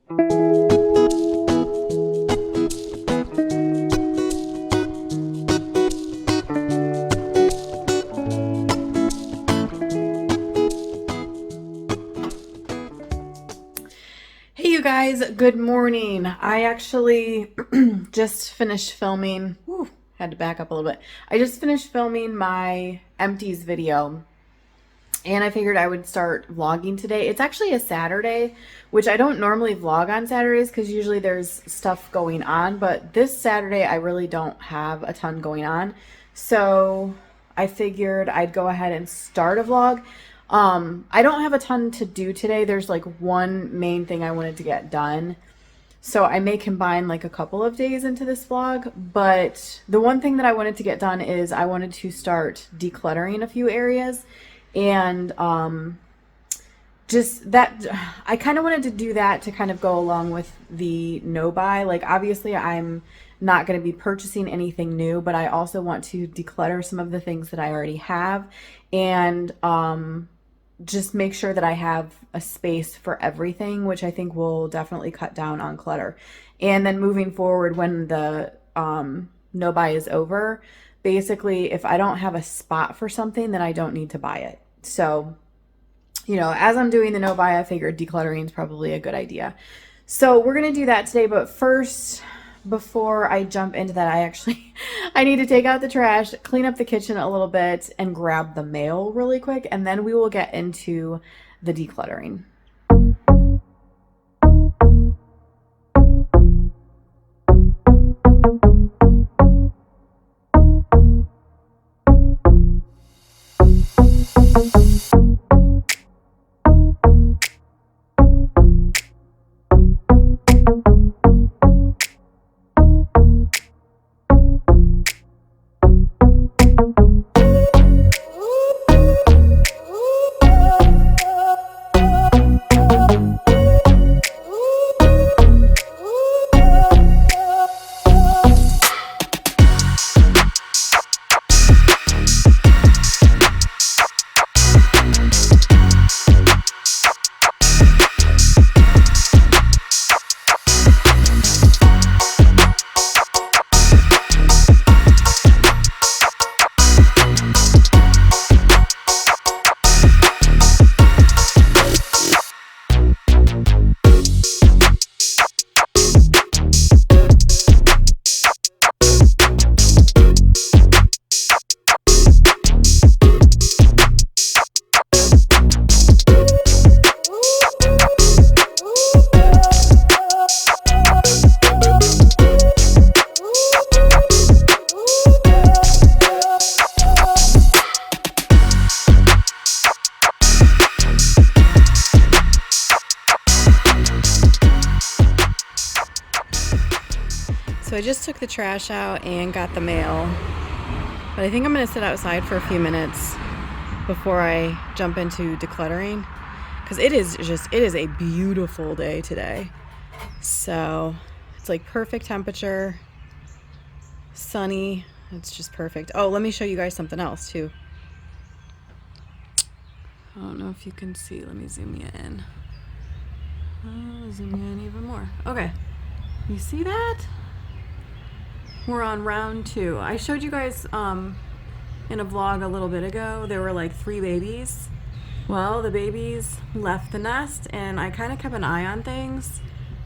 Hey you guys, good morning. I actually just finished filming. Whew, had to back up a little bit. I just finished filming my empties video and I figured I would start vlogging today. It's actually a Saturday, which I don't normally vlog on Saturdays because usually there's stuff going on, but this Saturday I really don't have a ton going on. So I figured I'd go ahead and start a vlog. I don't have a ton to do today. There's like one main thing I wanted to get done. So I may combine like a couple of days into this vlog, but the one thing that I wanted to get done is I wanted to start decluttering a few areas and just that I kind of wanted to do that to kind of go along with the no buy. Like obviously I'm not going to be purchasing anything new, but I also want to declutter some of the things that I already have and just make sure that I have a space for everything, which I think will definitely cut down on clutter. And then moving forward, when the no buy is over, basically, if I don't have a spot for something, then I don't need to buy it. So, you know, as I'm doing the no buy, I figured decluttering is probably a good idea. So we're going to do that today. But first, before I jump into that, I need to take out the trash, clean up the kitchen a little bit, and grab the mail really quick. And then we will get into the decluttering. So I just took the trash out and got the mail, but I think I'm going to sit outside for a few minutes before I jump into decluttering because it is a beautiful day today. So it's like perfect temperature, sunny. It's just perfect. Oh, let me show you guys something else too. I don't know if you can see. Let me zoom you in. Zoom you in even more. Okay. You see that? We're on round 2. I showed you guys in a vlog a little bit ago, there were like 3 babies. Well, the babies left the nest and I kind of kept an eye on things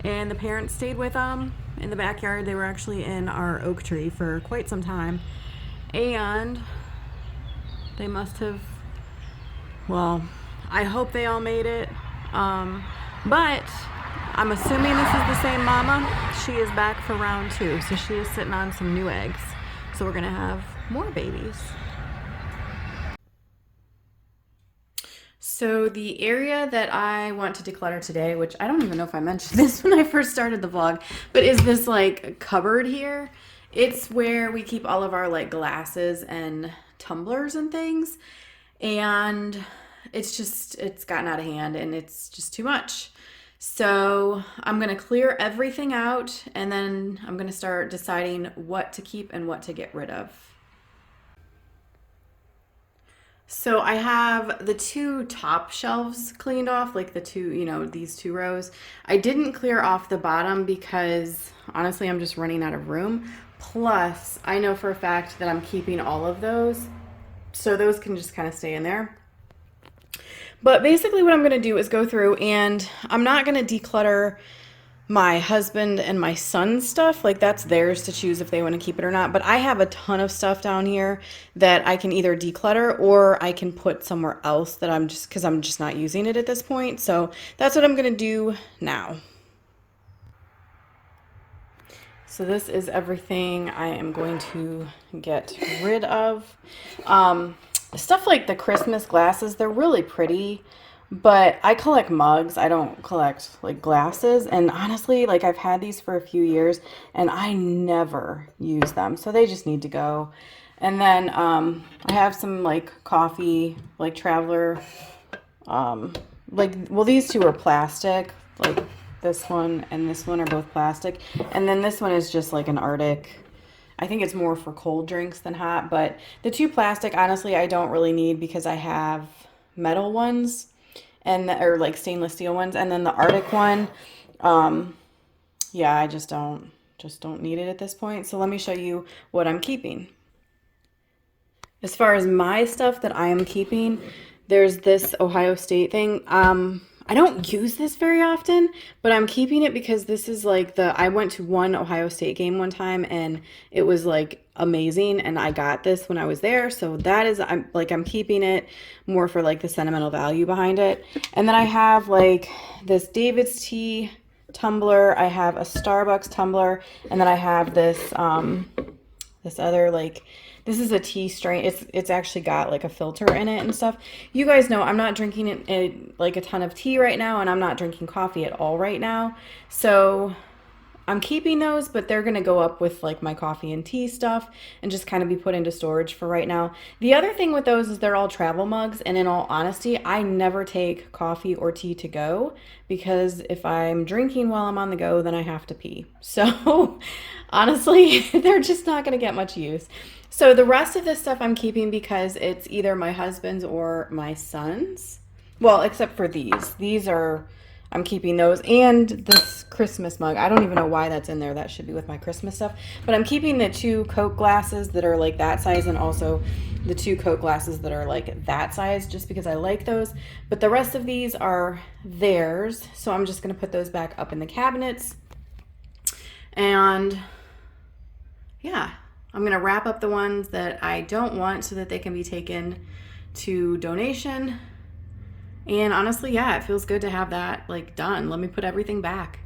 and the parents stayed with them in the backyard. They were actually in our oak tree for quite some time and they must have, well, I hope they all made it. But I'm assuming this is the same mama. She is back for round 2, so she is sitting on some new eggs. So we're gonna have more babies. So the area that I want to declutter today, which I don't even know if I mentioned this when I first started the vlog, but is this like cupboard here. It's where we keep all of our like glasses and tumblers and things. And it's gotten out of hand and it's just too much. So I'm going to clear everything out and then I'm going to start deciding what to keep and what to get rid of. So I have the two top shelves cleaned off, like the two, these two rows. I didn't clear off the bottom because honestly, I'm just running out of room. Plus, I know for a fact that I'm keeping all of those. So those can just kind of stay in there. But basically, what I'm going to do is go through and I'm not going to declutter my husband and my son's stuff. Like, that's theirs to choose if they want to keep it or not. But I have a ton of stuff down here that I can either declutter or I can put somewhere else that because I'm just not using it at this point. So that's what I'm going to do now. So this is everything I am going to get rid of. Stuff like the Christmas glasses, they're really pretty, but I collect mugs. I don't collect like glasses. And honestly, like I've had these for a few years and I never use them. So they just need to go. And then I have some like coffee, like Traveler, these two are plastic, like this one and this one are both plastic. And then this one is just like an Arctic. I think it's more for cold drinks than hot, but the two plastic, honestly, I don't really need because I have metal ones or like stainless steel ones. And then the Arctic one, yeah, I just don't need it at this point. So let me show you what I'm keeping. As far as my stuff that I am keeping, there's this Ohio State thing. I don't use this very often, but I'm keeping it because this is like I went to one Ohio State game one time and it was like amazing and I got this when I was there. So that is, I'm keeping it more for like the sentimental value behind it. And then I have like this David's tea tumbler. I have a Starbucks tumbler, and then I have this, this other like, this is a tea strain. It's actually got like a filter in it and stuff. You guys know I'm not drinking like a ton of tea right now, and I'm not drinking coffee at all right now. So I'm keeping those, but they're going to go up with like my coffee and tea stuff and just kind of be put into storage for right now. The other thing with those is they're all travel mugs. And in all honesty, I never take coffee or tea to go because if I'm drinking while I'm on the go, then I have to pee. So honestly, they're just not going to get much use. So the rest of this stuff I'm keeping because it's either my husband's or my son's. Well, except for these. I'm keeping those, and this Christmas mug. I don't even know why that's in there. That should be with my Christmas stuff. But I'm keeping the two Coke glasses that are like that size, and also the two Coke glasses that are like that size, just because I like those. But the rest of these are theirs, so I'm just going to put those back up in the cabinets. And yeah, I'm going to wrap up the ones that I don't want so that they can be taken to donation. And honestly, yeah, it feels good to have that like done. Let me put everything back.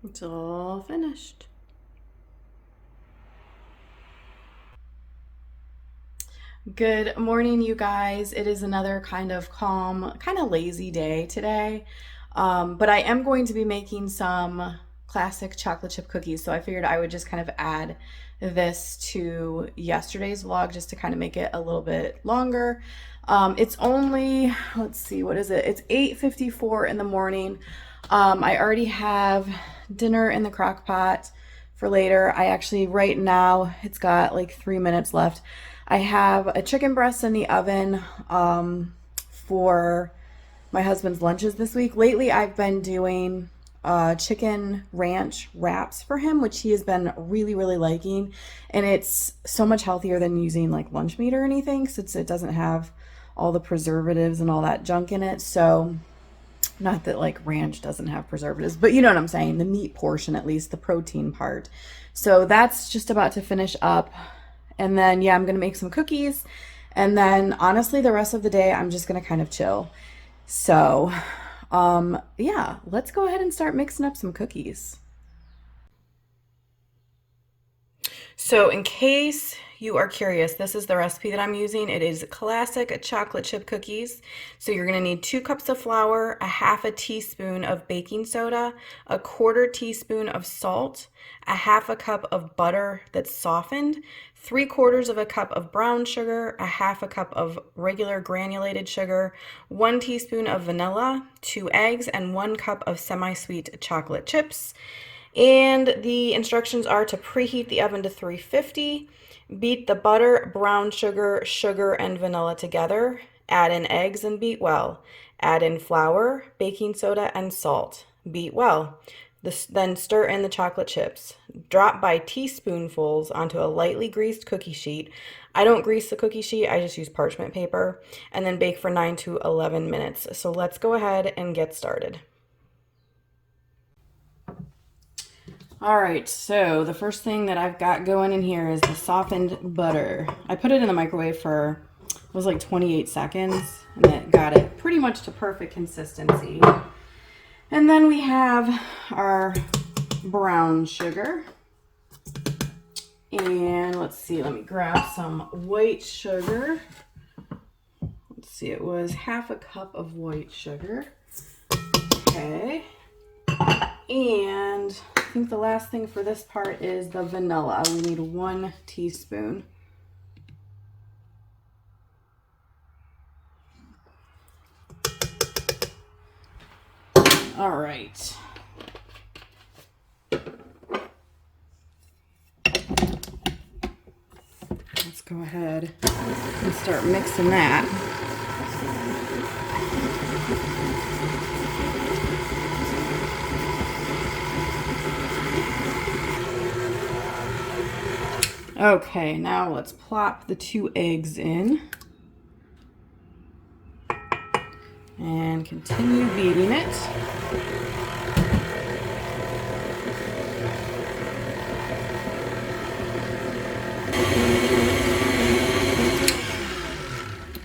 It's all finished. Good morning, you guys. It is another kind of calm, kind of lazy day today. But I am going to be making some classic chocolate chip cookies. So I figured I would just kind of add this to yesterday's vlog just to kind of make it a little bit longer. It's only, let's see, what is it? It's 8:54 in the morning. I already have dinner in the crock pot for later. I actually, right now, it's got like 3 minutes left. I have a chicken breast in the oven for my husband's lunches this week. Lately, I've been doing chicken ranch wraps for him, which he has been really, really liking. And it's so much healthier than using like lunch meat or anything, since it doesn't have all the preservatives and all that junk in it. So not that like ranch doesn't have preservatives, but you know what I'm saying, the meat portion, at least the protein part. So that's just about to finish up. And then, yeah, I'm going to make some cookies. And then honestly, the rest of the day, I'm just going to kind of chill. So yeah, let's go ahead and start mixing up some cookies. So in case you are curious, this is the recipe that I'm using. It is classic chocolate chip cookies. So you're going to need 2 cups of flour, a half a teaspoon of baking soda, a 1/4 teaspoon of salt, a half a cup of butter that's softened, 3/4 of a cup of brown sugar, a half a cup of regular granulated sugar, 1 teaspoon of vanilla, 2 eggs, and 1 cup of semi-sweet chocolate chips. And the instructions are to preheat the oven to 350. Beat the butter, brown sugar, sugar, and vanilla together. Add in eggs and beat well. Add in flour, baking soda, and salt. Beat well. Then stir in the chocolate chips. Drop by teaspoonfuls onto a lightly greased cookie sheet. I don't grease the cookie sheet, I just use parchment paper. And then bake for 9 to 11 minutes. So let's go ahead and get started. All right, so the first thing that I've got going in here is the softened butter. I put it in the microwave for, it was like 28 seconds, and it got it pretty much to perfect consistency. And then we have our brown sugar. And let's see, let me grab some white sugar. Let's see, it was half a cup of white sugar. Okay. And I think the last thing for this part is the vanilla. We need 1 teaspoon. All right. Let's go ahead and start mixing that. Okay, now let's plop the 2 eggs in and continue beating it.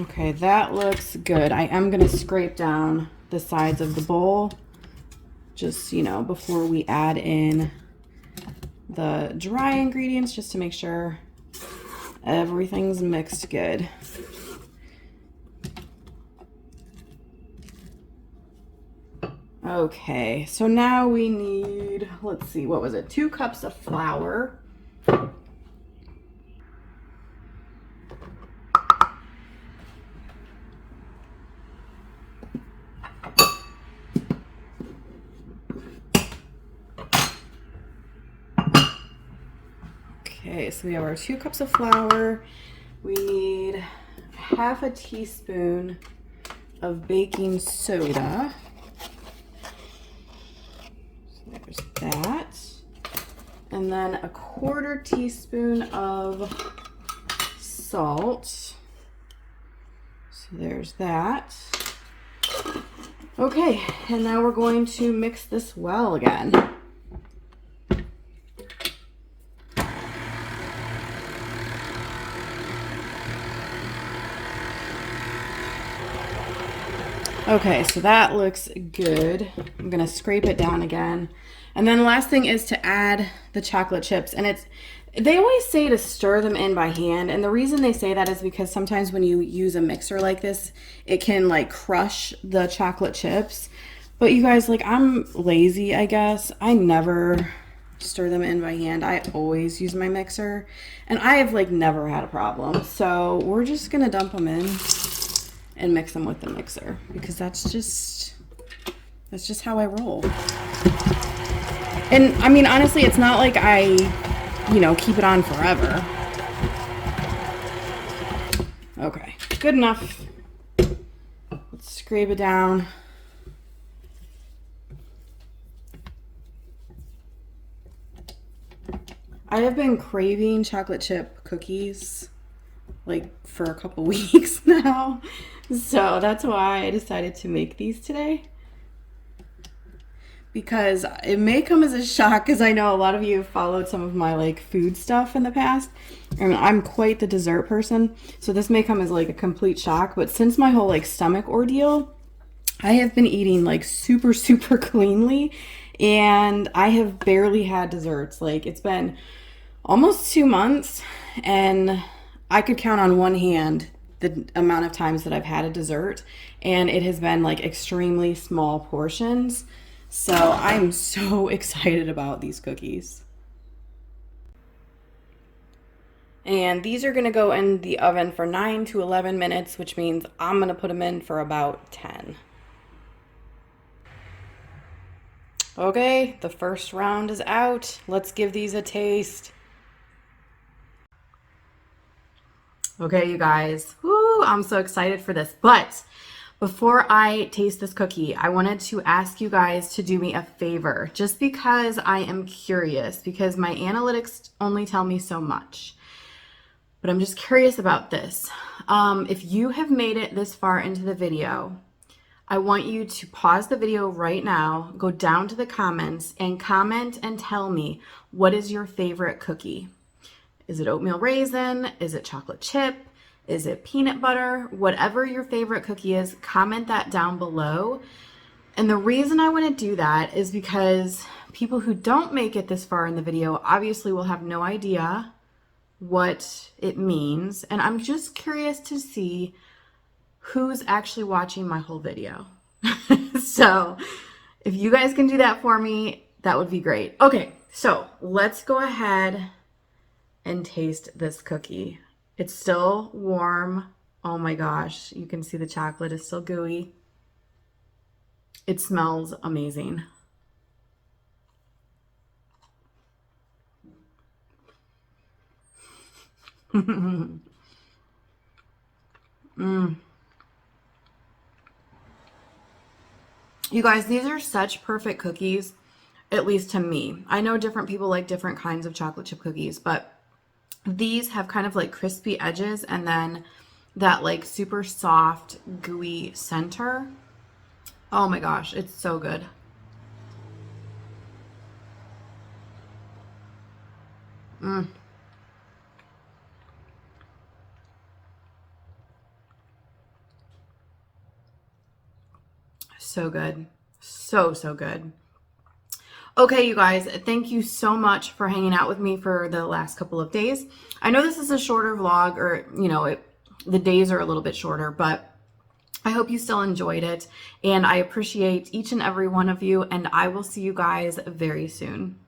Okay, that looks good. I am going to scrape down the sides of the bowl just, before we add in the dry ingredients, just to make sure everything's mixed good. Okay, so now we need, let's see, what was it? 2 cups of flour. Okay, so we have our 2 cups of flour. We need half a teaspoon of baking soda. So there's that. And then a 1/4 teaspoon of salt. So there's that. Okay, and now we're going to mix this well again. Okay, so that looks good. I'm gonna scrape it down again. And then the last thing is to add the chocolate chips. And they always say to stir them in by hand. And the reason they say that is because sometimes when you use a mixer like this, it can like crush the chocolate chips. But you guys, like, I'm lazy, I guess. I never stir them in by hand. I always use my mixer. And I have like never had a problem. So we're just gonna dump them in and mix them with the mixer, because that's just how I roll. And I mean, honestly, it's not like I, keep it on forever. Okay, good enough. Let's scrape it down. I have been craving chocolate chip cookies like for a couple weeks now. So that's why I decided to make these today. Because it may come as a shock, because I know a lot of you have followed some of my like food stuff in the past. And I'm quite the dessert person. So this may come as like a complete shock. But since my whole like stomach ordeal, I have been eating like super, super cleanly. And I have barely had desserts. Like, it's been almost 2 months, and I could count on one hand the amount of times that I've had a dessert, and it has been like extremely small portions. So I'm so excited about these cookies. And these are gonna go in the oven for 9 to 11 minutes, which means I'm gonna put them in for about 10. Okay, the first round is out. Let's give these a taste. Okay, you guys. Woo, I'm so excited for this. But before I taste this cookie, I wanted to ask you guys to do me a favor, just because I am curious, because my analytics only tell me so much. But I'm just curious about this. If you have made it this far into the video, I want you to pause the video right now, go down to the comments, and comment and tell me, what is your favorite cookie? Is it oatmeal raisin? Is it chocolate chip? Is it peanut butter? Whatever your favorite cookie is, comment that down below. And the reason I want to do that is because people who don't make it this far in the video obviously will have no idea what it means. And I'm just curious to see who's actually watching my whole video. So if you guys can do that for me, that would be great. Okay, so let's go ahead and taste this cookie. It's still warm. Oh my gosh, you can see the chocolate is still gooey. It smells amazing. Mm. You guys, these are such perfect cookies, at least to me. I know different people like different kinds of chocolate chip cookies, but these have kind of like crispy edges and then that like super soft, gooey center. Oh my gosh, it's so good. So good. So, so good. Okay, you guys, thank you so much for hanging out with me for the last couple of days. I know this is a shorter vlog, or, you know, the days are a little bit shorter, but I hope you still enjoyed it. And I appreciate each and every one of you, and I will see you guys very soon.